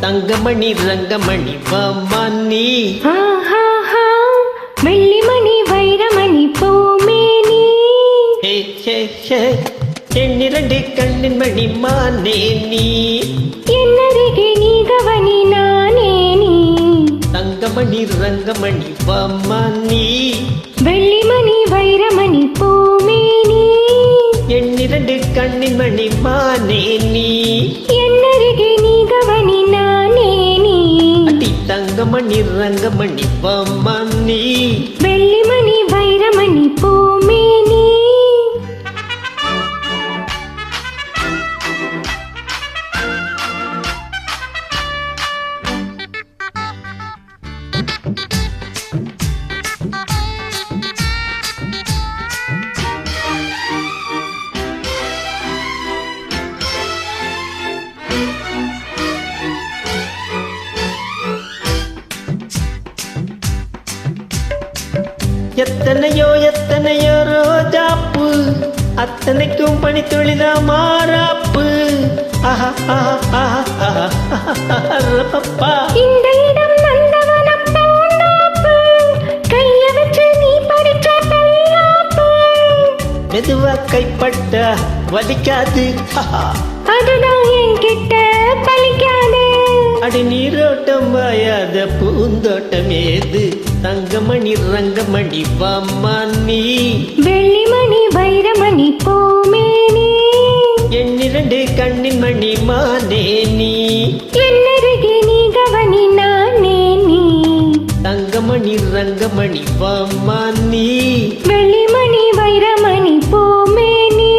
தங்கமணி ரங்கமணி வாமானி வெள்ளிமணி வைரமணி பூமேனி எண்ணிரண்டு கண்ணின் மணி மானே நீ என்னருகே நீ கவனி நானே நீ தங்கமணி ரங்கமணி வாமானி வெள்ளிமணி வைரமணி பூமேனி எண்ணிரண்டு கண்ணின் மணி மானே நீ என்னருகே நீ கவனி நானே நீ அடி தங்கமணி ரங்கமணி வாமானி வெள்ளிமணி வைரமணி பூமேனி எத்தனையோ எத்தனையோ ரோஜாப்பு அத்தனைக்கும் பனித்துளிதா மாறாப்பு இந்த இடம் நந்தவனம் பூங்காப்பு கைய வச்சு நீ படிச்ச பல்லாப்பு மெதுவா கைப்பட்ட வலிக்காது அதுதான் என்கிட்ட பலிக்காது அடி நீரோட்டம் வாயாத பூந்தோட்டம் ஏது தங்கமணி ரங்கமணி வாமானி வெள்ளிமணி வைரமணி பூமேனி எண்ணிரண்டு கண்ணின் மணி மானே நீ என்னருகே நீ கவனி நானே நீ தங்கமணி ரங்கமணி வாமானி வெள்ளிமணி வைரமணி பூமேனி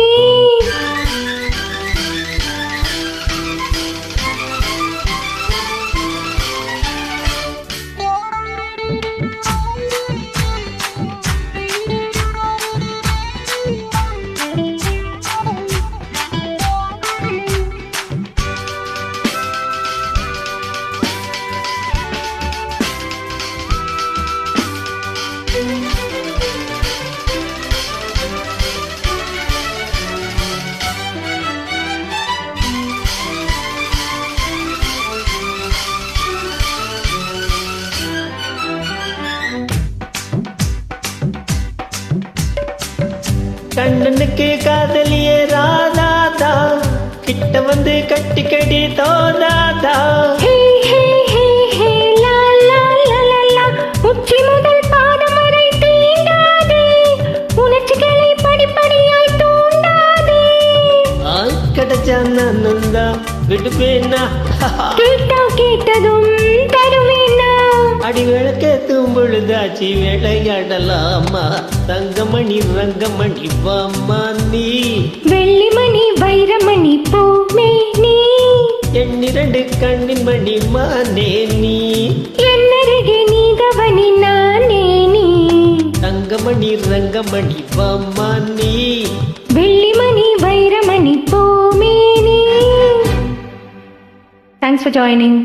கண்ணனுக்கு காதலியே ராதாதா கிட்ட வந்து கட்டிக்கடி தோதாதா உச்சி முதல் பாதம் வரை தீண்டாதே உணர்ச்சிகளை படிப்படியாய் தூண்டாதே கிடைச்சா நான் தான் விடுவேனா கேட்டா கேட்டதும் தருவேனா அடி விளக்கேத்தும் பொழுதாச்சி விளையாடலாமா தங்கமணி ரங்கமணி வாமானி வெள்ளிமணி வைரமணி பூமேனி எண்ணிரண்டு கண்ணின் மணி மானே நீ என்னருகே நீ கவனி நானே நீ தங்கமணி ரங்கமணி வாமானி வெள்ளிமணி வைரமணி பூமேனி. Thanks for joining.